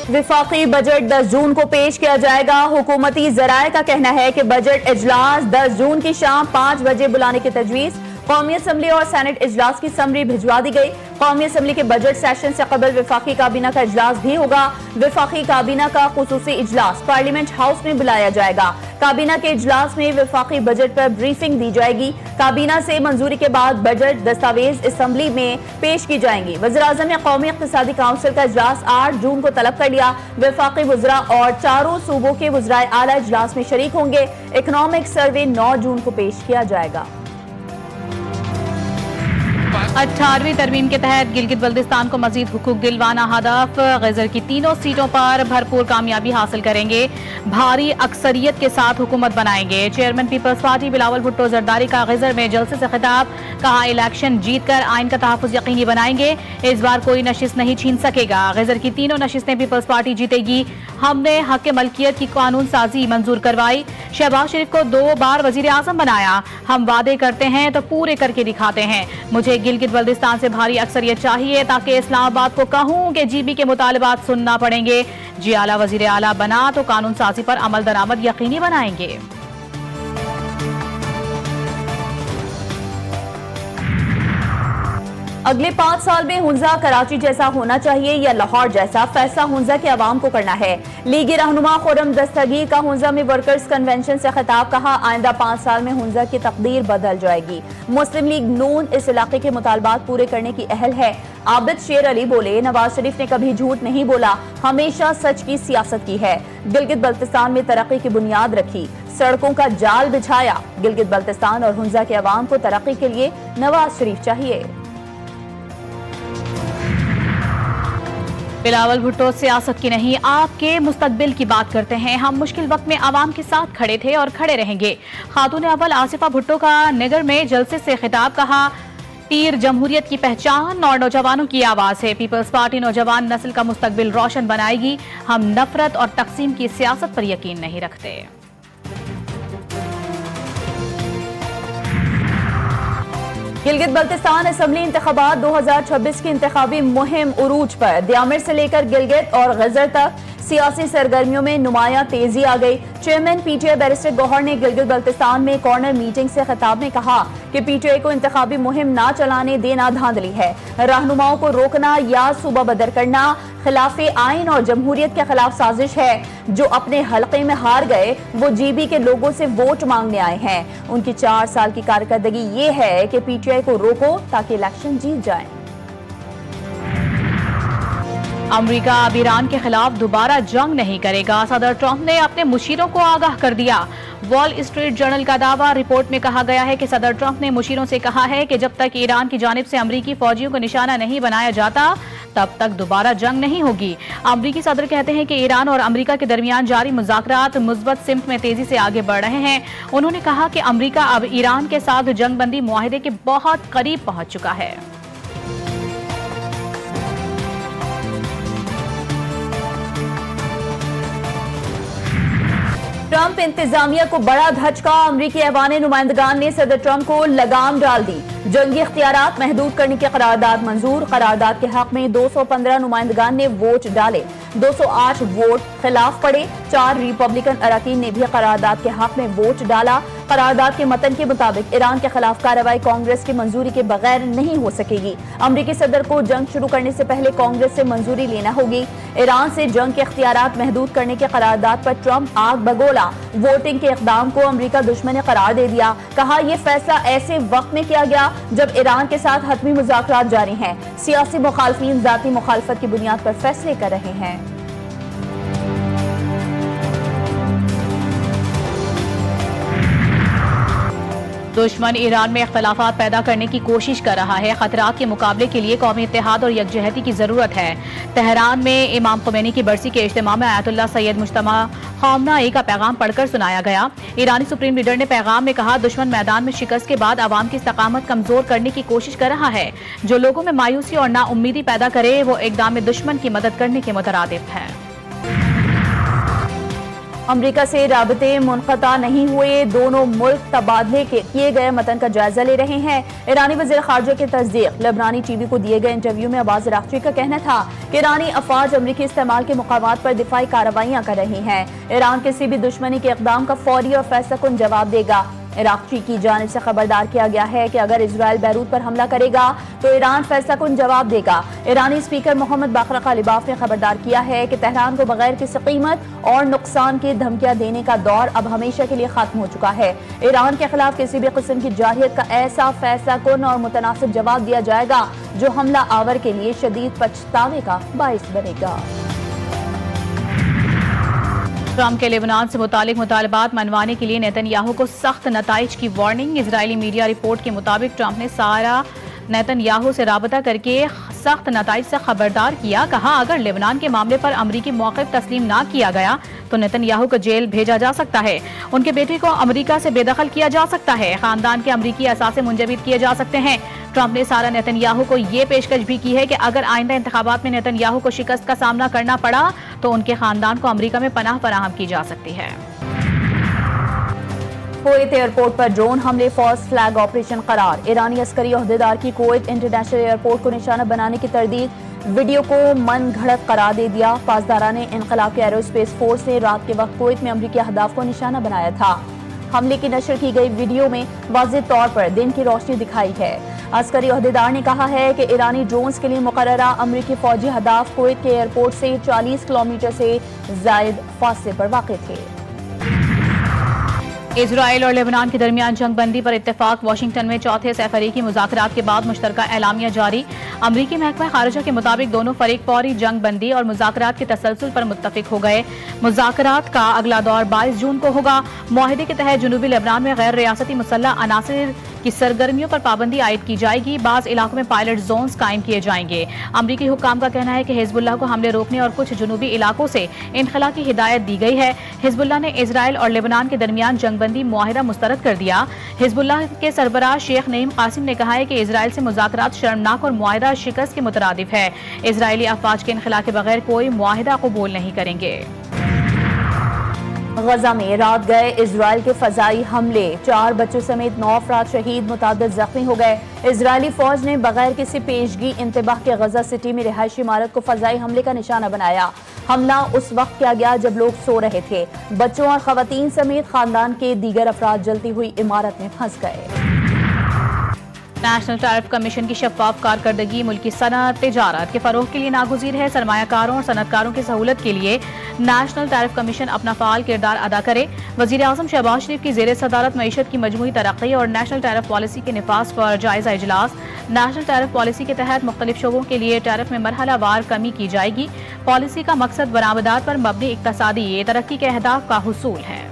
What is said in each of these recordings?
विफाकी budget 10 जून को पेश किया जाएगा। हुकूमती जराये का कहना है कि बजट इजलास 10 जून की शाम 5 बजे बुलाने की तजवीज़। कौमी असम्बली और सेनेट इजलास की समरी भिजवा दी गई। कौमी असम्बली के बजट सेशन से कबल विफाकी काबीना का इजलास भी होगा। विफाकी काबीना का खुसूसी इजलास पार्लियामेंट हाउस में बुलाया जाएगा। काबीना के इजलास में विफाकी बजट पर ब्रीफिंग दी जाएगी। काबीना से मंजूरी के बाद बजट दस्तावेज असम्बली में पेश की जाएंगी। वज़ीर-ए-आज़म ने कौमी इक़्तिसादी काउंसिल का इजलास 8 जून को तलब कर लिया। विफाकी वज़रा और चारों सूबों के वज़राए आला इजलास में शरीक होंगे। इकनॉमिक सर्वे 9 जून को पेश किया जाएगा। 18वीं तरमीम के तहत गिलगित बल्तिस्तान को मजीद हुकूक दिलवाना हदफ। गजर की तीनों सीटों पर भरपूर कामयाबी हासिल करेंगे। भारी अक्सरियत के साथ हुकूमत बनाएंगे। चेयरमैन पीपल्स पार्टी बिलावल भुट्टो जरदारी का गजर में जलसे से खिताब। कहा, इलेक्शन जीतकर आइन का तहफ़्फ़ुज़ यकीनी बनाएंगे। इस बार कोई नशिस्त नहीं छीन सकेगा। गजर की तीनों नशिस्तें पीपल्स पार्टी जीतेगी। हमने हक मलकियत की कानून साजी मंजूर करवाई। शहबाज शरीफ को 2 बार वजीर आजम बनाया। हम वादे करते हैं तो पूरे करके दिखाते हैं। मुझे गिलगित बल्तिस्तान से भारी अक्सरियत चाहिए ताकि इस्लामाबाद को कहूं कि जीबी के मुतालबात सुनना पड़ेंगे। जी आला वजीर आला बना तो कानून साजी पर अमल दरामद यकीनी बनाएंगे। अगले 5 साल में हुंजा कराची जैसा होना चाहिए या लाहौर जैसा, फैसला हुंजा के अवाम को करना है। लीगी रहनुमा खुर्रम दस्तगीर का हुंजा में वर्कर्स कन्वेंशन से खिताब। कहा, आइंदा 5 साल में हुंजा की तकदीर बदल जाएगी। मुस्लिम लीग नून इस इलाके के मुतालबात पूरे करने की अहल है। आबिद शेर अली बोले, नवाज शरीफ ने कभी झूठ नहीं बोला, हमेशा सच की सियासत की है। गिलगित बल्तिस्तान में तरक्की की बुनियाद रखी, सड़कों का जाल बिछाया। गिलगित बल्तिस्तान और हुंजा के अवाम को तरक्की के लिए नवाज शरीफ चाहिए। बिलावल भुट्टो सियासत की नहीं, आपके मुस्तकबिल की बात करते हैं। हम मुश्किल वक्त में आवाम के साथ खड़े थे और खड़े रहेंगे। खातून अव्वल आसिफा भुट्टो का नगर में जलसे से खिताब। कहा, तीर जमहूरियत की पहचान और नौजवानों की आवाज है। पीपल्स पार्टी नौजवान नस्ल का मुस्तकबिल रोशन बनाएगी। हम नफरत और तकसीम की सियासत पर यकीन नहीं रखते। गिलगित बल्तिस्तान असम्बली इंतखाबात 2026 की इंतखाबी मुहिम उरूज पर। दियामिर से लेकर गिलगित और गजर तक सियासी सरगर्मियों में नुमाया तेजी आ गई। चेयरमैन पीटीआई बैरिस्टर गौहर ने गिलगित बल्तिस्तान में कॉर्नर मीटिंग से खिताब में कहा कि पीटीआई को इंतखाबी मुहिम ना चलाने देना धांधली है। रहनुमाओं को रोकना या सूबा बदर करना खिलाफे आइन और जमहूरियत के खिलाफ साजिश है। जो अपने हलके में हार गए वो जीबी के लोगों से वोट मांगने आए हैं। उनकी 4 साल की कारकर्दगी ये है कि पीटीआई को रोको ताकि इलेक्शन जीत जाए। अमेरिका अब ईरान के खिलाफ दोबारा जंग नहीं करेगा। सदर ट्रंप ने अपने मुशीरों को आगाह कर दिया। वॉल स्ट्रीट जर्नल का दावा। रिपोर्ट में कहा गया है कि सदर ट्रंप ने मुशीरों से कहा है कि जब तक ईरान की जानिब से अमरीकी फौजियों को निशाना नहीं बनाया जाता तब तक दोबारा जंग नहीं होगी। अमरीकी सदर कहते हैं कि ईरान और अमरीका के दरमियान जारी मुज़ाकरात मुस्बत सिमत में तेजी से आगे बढ़ रहे हैं। उन्होंने कहा कि अमरीका अब ईरान के साथ जंगबंदी मुआहिदे के बहुत करीब पहुंच चुका है। ट्रंप इंतजामिया को बड़ा धचका। अमरीकी ऐवान नुमाइंदगान ने सदर ट्रंप को लगाम डाल दी। जंगी इख्तियारात महदूद करने की करारदाद मंजूर। करारदाद के हक में 215 नुमाइंदगान ने वोट डाले। 208 वोट खिलाफ पड़े। 4 रिपब्लिकन अरकान ने भी करारदाद के हक में वोट डाला। करारदाद के मतन के मुताबिक ईरान के खिलाफ कार्रवाई कांग्रेस की मंजूरी के बगैर नहीं हो सकेगी। अमरीकी सदर को जंग शुरू करने से पहले कांग्रेस से मंजूरी लेना होगी। ईरान से जंग के इख्तियारात महदूद करने के करारदाद पर ट्रंप आग बगोला। वोटिंग के इक़दाम को अमरीका दुश्मन करार दे दिया। कहा, यह फैसला ऐसे वक्त में किया गया जब ईरान के साथ हतमी मुज़ाकरात जारी हैं। सियासी मुखालफिन जाती मुखालफत की बुनियाद पर फैसले कर रहे हैं। दुश्मन ईरान में इख्तलाफात पैदा करने की कोशिश कर रहा है। खतरात के मुकाबले के लिए कौमी इत्तेहाद और यकजहती की जरूरत है। तेहरान में इमाम खुमैनी की बरसी के इज्तिमा में आयतुल्लाह सैयद मुज्तबा खामनेई का पैगाम पढ़कर सुनाया गया। ईरानी सुप्रीम लीडर ने पैगाम में कहा, दुश्मन मैदान में शिकस्त के बाद अवाम की इस्तकामत कमजोर करने की कोशिश कर रहा है। जो लोगों में मायूसी और नाउम्मीदी पैदा करे वो इक़दाम दुश्मन की मदद करने के मुतरादिफ है। अमेरिका से राबते मुनक़ता नहीं हुए, दोनों मुल्क तबादले के किए गए मतन का जायजा ले रहे हैं। ईरानी वज़ीर ख़ारजा की तस्दीक। लेबनानी टीवी को दिए गए इंटरव्यू में अब्बास अराग़ची का कहना था कि ईरानी अफवाज अमरीकी इस्तेमाल के मुकामात पर दिफाई कार्रवाइयाँ कर रही हैं। ईरान किसी भी दुश्मनी के इक़दाम का फौरी और फैसलाकुन जवाब देगा। इराक़ची की जानिब से खबरदार किया गया है कि अगर इजराइल बैरूत पर हमला करेगा तो ईरान फैसलाकुन जवाब देगा। ईरानी स्पीकर मोहम्मद बाक़र ग़ालिबाफ ने खबरदार किया है कि तेहरान को बगैर किसी कीमत और नुकसान की धमकियां देने का दौर अब हमेशा के लिए खत्म हो चुका है। ईरान के खिलाफ किसी भी किस्म की जारहियत का ऐसा फैसलाकुन और मुतनासिब जवाब दिया जाएगा जो हमला आवर के लिए शदीद पछतावे का बाइस बनेगा। ट्रंप के लेबनान से मुतालिक मुतालबात मनवाने के लिए नेतन्याहू को सख्त नताइज की वार्निंग। इजरायली मीडिया रिपोर्ट के मुताबिक ट्रंप ने सारा नेतन्याहू से राबता करके सख्त नताइज से खबरदार किया। कहा, अगर लेबनान के मामले पर अमरीकी मौक़िफ़ तस्लीम ना किया गया तो नेतन्याहू को जेल भेजा जा सकता है, उनके बेटे को अमरीका से बेदखल किया जा सकता है, खानदान के अमरीकी असासे मुंजमद किए जा सकते हैं। ट्रंप ने सारा नेतन्याहू को ये पेशकश भी की है कि अगर आइंदा इंतखाबात में नेतन्याहू को शिकस्त का सामना करना पड़ा तो उनके खानदान को अमरीका में पनाह फराहम की जा सकती है। कुवैत एयरपोर्ट पर ड्रोन हमले फॉल्स फ्लैग ऑपरेशन करार। ईरानी अस्करी ओहदेदार की कुवैत इंटरनेशनल एयरपोर्ट को निशाना बनाने की तरदीद वीडियो को मन घड़त करार दे दिया। पासदाराने इनकलाब के एरोस्पेस फोर्स ने रात के वक्त कुवैत में अमरीकी अहदाफ को निशाना बनाया था। हमले की नशर की गई वीडियो में वाज़ेह तौर पर दिन की रोशनी दिखाई है। अस्करी ओहदेदार ने कहा है कि ईरानी ड्रोन्स के लिए मुकर्ररा अमरीकी फौजी अहदाफ कुवैत के एयरपोर्ट से 40 किलोमीटर से जायद फासले पर वाक़ थे। इजराइल और लेबनान के दरमियान जंग बंदी पर इत्तेफाक। वाशिंगटन में चौथे सैफरीकी मुज़ाकरात के बाद मुश्तरका एलामिया जारी। अमरीकी महकमा खारिजा के मुताबिक दोनों फरीक फौरी जंग बंदी और मुज़ाकरात के तसलसल पर मुत्तफिक हो गए। मुज़ाकरात का अगला दौर 22 जून को होगा। मुआहिदे के तहत जनूबी लेबनान में गैर रियासती मुसल्लह अनासिर की सरगर्मियों पर पाबंदी आयद की जाएगी। बाज़ इलाकों में पायलट जोन्स कायम किए जाएंगे। अमरीकी हुक्काम का कहना है कि हिजबुल्लाह को हमले रोकने और कुछ जनूबी इलाकों से इनखला की हिदायत दी गई है। हिजबुल्लाह ने इजराइल और लेबनान के दरमियान जंगबंदी मुआहिदा मुस्तरद कर दिया। हिजबुल्लाह के सरबराह शेख नईम कासिम ने कहा है कि इजराइल से मुज़ाकरात शर्मनाक और मुआहिदा शिकस्त के मुतरादिफ है। इजरायली अफवाज के इनखला के बगैर कोई मुआहिदा कबूल नहीं करेंगे। गजा में रात गए इजराइल के फजाई हमले, 4 बच्चों समेत 9 अफराद शहीद, मुतादिद जख्मी हो गए। इजरायली फौज ने बगैर किसी पेशगी इंतबाह के गजा सिटी में रिहायशी इमारत को फजाई हमले का निशाना बनाया। हमला उस वक्त किया गया जब लोग सो रहे थे। बच्चों और खवातीन समेत खानदान के दीगर अफराद जलती हुई इमारत में फंस गए। नेशनल टैरिफ कमीशन की शफाफ कारकर्दगी मुल्की सनअत तिजारत के फरोग के लिए नागुज़ीर है। सरमायाकारों और सनअतकारों की सहूलत के लिए नेशनल टैरिफ कमीशन अपना फ़ाल किरदार अदा करे। वज़ीर आज़म शहबाज शरीफ की ज़ेर सदारत मईशत की मजमूई तरक्की और नेशनल टैरिफ पॉलिसी के निफाज पर जायज़ा इजलास। नेशनल टैरिफ पॉलिसी के तहत मुख्तलिफ शोबों के लिए टैरिफ में मरहलावार कमी की जाएगी। पॉलिसी का मकसद बरामदात पर मबनी इक्तसादी तरक्की के अहदाफ का हुसूल है।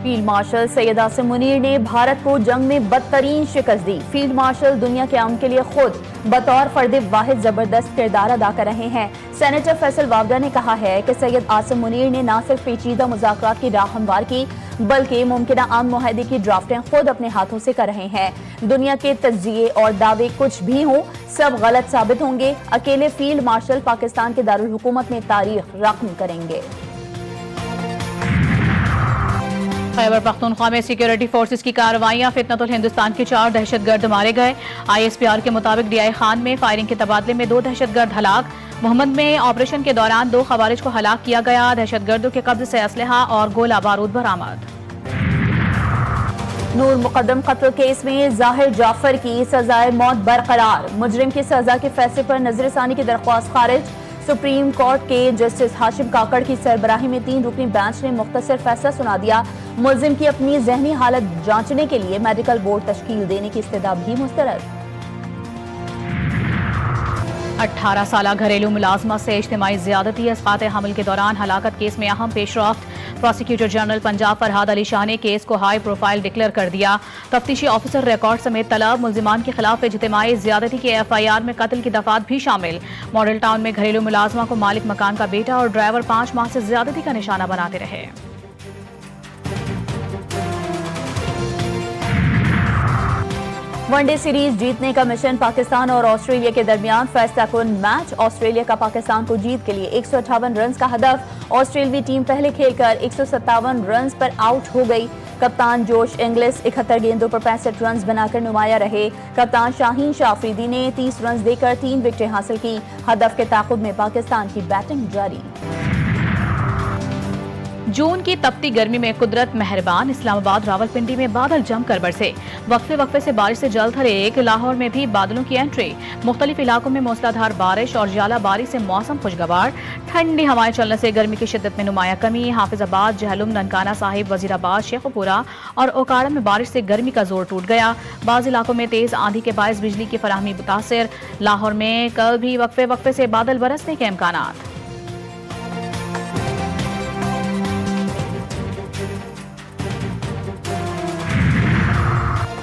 फील्ड मार्शल सैयद आसिम मुनीर ने भारत को जंग में बदतरीन शिकस्त दी। फील्ड मार्शल दुनिया के अमन के लिए खुद बतौर फर्द वाहिद जबरदस्त किरदार अदा कर रहे हैं। सेनेटर फैसल वावडा ने कहा है कि सैयद आसिम मुनीर ने न सिर्फ पेचीदा मुज़ाकरात की राह हमवार की बल्कि मुमकिन आम मुआहदे की ड्राफ्टें खुद अपने हाथों से कर रहे हैं। दुनिया के तज्जिए और दावे कुछ भी हों, सब गलत साबित होंगे। अकेले फील्ड मार्शल पाकिस्तान के दारुल हुकूमत में तारीख रकम करेंगे। खैबर पख्तूनख्वा में सिक्योरिटी फोर्सेस की कार्रवाइयां। फितनतुल हिंदुस्तान के 4 दहशतगर्द मारे गए। ISPR के मुताबिक DI खान में फायरिंग के तबादले में 2 दहशतगर्द हलाक। मोहम्मद में ऑपरेशन के दौरान 2 खवारिज को हलाक किया गया। दहशतगर्दों के कब्जे से असलहा और गोला बारूद बरामद। नूर मुकद्दम कत्ल केस में जाहिर जाफर की सजाए मौत बरकरार। मुजरिम की सजा के फैसले पर नजरसानी की दरख्वास्त खारिज। सुप्रीम कोर्ट के जस्टिस हाशिम काकड़ की सरबराही में 3 रुकनी बेंच ने मुख्तसर फैसला सुना दिया। मुलजिम की अपनी जहनी हालत जांचने के लिए मेडिकल बोर्ड तश्कील देने की इस्तदा भी मुस्तरद। 18 साला घरेलू मुलाजमा से इज्तिमाई ज़्यादती इसक़ात हमल के दौरान हलाकत केस में अहम पेशरफ्त। प्रोसिक्यूटर जनरल पंजाब फरहाद अली शाह ने केस को हाई प्रोफाइल डिक्लेयर कर दिया। तफ्तीशी ऑफिसर रिकॉर्ड समेत तलब। मुलजिमान के खिलाफ इज्तिमाई ज़्यादती के FIR में कत्ल की दफात भी शामिल। मॉडल टाउन में घरेलू मुलाजमा को मालिक मकान का बेटा और ड्राइवर 5 माह से ज़्यादती का निशाना बनाते रहे। वनडे सीरीज जीतने का मिशन पाकिस्तान और ऑस्ट्रेलिया के दरमियान फैसला कुन मैच। ऑस्ट्रेलिया का पाकिस्तान को जीत के लिए 158 रन का हदफ। ऑस्ट्रेलियाई टीम पहले खेलकर 157 रन पर आउट हो गई। कप्तान जोश इंग्लिस 71 गेंदों पर 65 रन बनाकर नुमाया रहे। कप्तान शाहीन शाफरीदी ने 30 रन देकर 3 विकेटें हासिल की। हदफ के ताक़ुब में पाकिस्तान की बैटिंग जारी। जून की तपती गर्मी में कुदरत मेहरबान। इस्लामाबाद रावलपिंडी में बादल जमकर बरसे। वक्फे वक्फे से बारिश से जल थरे एक। लाहौर में भी बादलों की एंट्री। मुख्तलिफ इलाकों में मूसलाधार बारिश और ज्वालाबारी से मौसम खुशगवार। ठंडी हवाएं चलने से गर्मी की शिद्दत में नुमाया कमी। हाफिजाबाद, जहलुम, ननकाना साहिब, वजीराबाद, शेखुपुरा और ओकाड़ा में बारिश से गर्मी का जोर टूट गया। बाज़ इलाकों में तेज आंधी के बायस बिजली की फराहमी मुतासिर। लाहौर में कल भी वक्फे वक्फे से बादल बरसने के इम्कानात।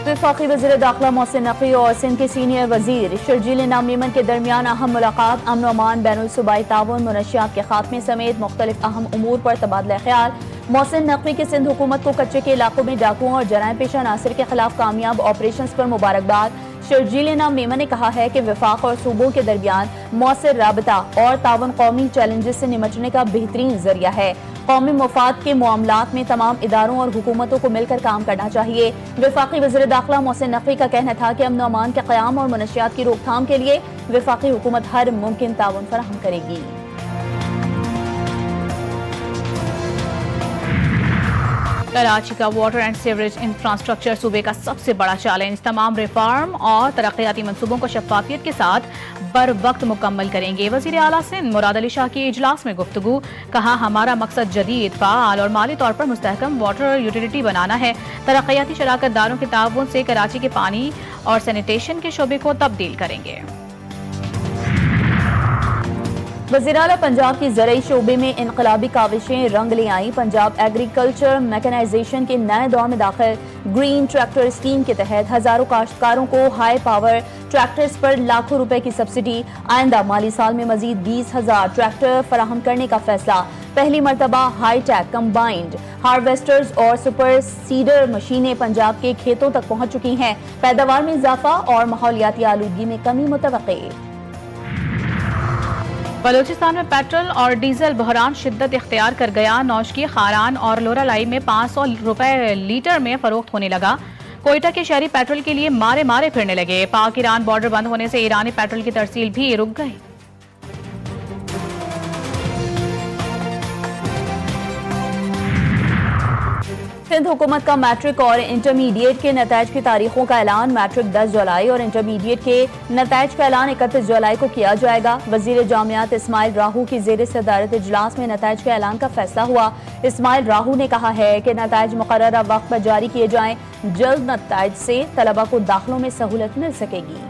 वफाकी वज़ीर दाखिला मोहसिन नकवी और सिंध के सीनियर वजीर शर्जील इनाम मेमन के दरमियान अहम मुलाकात। अमन अमान, बैनुल सूबाई ताउन, मुनशियात के खात्मे समेत मुख्तलिफ अहम उमूर पर तबादला ख्याल। मोहसिन नकवी की सिंध हुकूमत को कच्चे के इलाकों में डाकुओं और जराइम पेशा अनासर के खिलाफ कामयाब ऑपरेशन पर मुबारकबाद। शर्जील इनाम मेमन ने कहा है कि वफाक और सूबों के दरमियान मौसर राबता और ताउन कौमी चैलेंजेस से निमटने का बेहतरीन जरिया है। कौमी मुफाद के मामलात में तमाम इदारों और हुकूमतों को मिलकर काम करना चाहिए। वफाकी वज़ीर दाखिला मोहसिन नकवी का कहना था कि अमन अमान के क़याम और मुनशियात की रोकथाम के लिए वफाकी हुकूमत हर मुमकिन ताउन फराहम करेगी। कराची का वाटर एंड सीवरेज इंफ्रास्ट्रक्चर सूबे का सबसे बड़ा चैलेंज। तमाम रिफॉर्म और तरक्याती मंसूबों को शफाफियत के साथ बर वक्त मुकम्मल करेंगे। वज़ीर आला सिंध मुराद अली शाह की इजलास में गुफ्तगू। कहा, हमारा मकसद जदीद, फ़ाल और माली तौर पर मुस्तहकम वाटर यूटिलिटी बनाना है। तरक्याती शराकत दारों के ताउन से कराची के पानी और सैनिटेशन के शोबे को तब्दील करेंगे। वज़ीर आला पंजाब की ज़रई शोबे में इनकलाबी काविशें रंग ले आई। पंजाब एग्रीकल्चर मैकेनाइजेशन के नए दौर में दाखिल। ग्रीन ट्रैक्टर स्कीम के तहत हजारों काश्तकारों को हाई पावर ट्रैक्टर्स पर लाखों रुपए की सब्सिडी। आइंदा माली साल में मजीद 20,000 ट्रैक्टर फराहम करने का फैसला। पहली मरतबा हाईटेक कंबाइंड हार्वेस्टर्स और सुपर सीडर मशीनें पंजाब के खेतों तक पहुंच चुकी हैं। पैदावार में इजाफा और माहौलियाती आलूदगी में कमी मुतवक्के। बलूचिस्तान में पेट्रोल और डीजल बहरान शिद्दत इख्तियार कर गया। नौशकी, खारान और लोरालाई में 500 रुपए लीटर में फरोख्त होने लगा। कोयटा के शहरी पेट्रोल के लिए मारे मारे फिरने लगे। पाक ईरान बॉर्डर बंद होने से ईरानी पेट्रोल की तरसील भी रुक गई। सिंध हुकूमत का मैट्रिक और इंटरमीडिएट के नताइज की तारीखों का ऐलान। मैट्रिक 10 जुलाई और इंटरमीडिएट के नताइज का ऐलान 31 जुलाई को किया जाएगा। वजीर जामियात इस्माइल राहू की ज़ेर सदारत इजलास में नताइज के ऐलान का फैसला हुआ। इस्माइल राहू ने कहा है कि नताइज मुकर्ररा वक्त पर जारी किए जाएं। जल्द नताइज से तलबा को दाखिलों में सहूलत मिल सकेगी।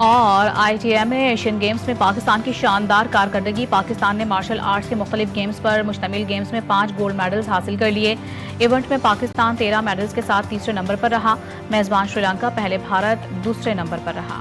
और ITMA एशियन गेम्स में पाकिस्तान की शानदार कारकर्दगी। पाकिस्तान ने मार्शल आर्ट्स के मुख्तलिफ गेम्स पर मुश्तमिल गेम्स में 5 गोल्ड मेडल्स हासिल कर लिए। इवेंट में पाकिस्तान 13 मेडल्स के साथ तीसरे नंबर पर रहा। मेजबान श्रीलंका पहले, भारत दूसरे नंबर पर रहा।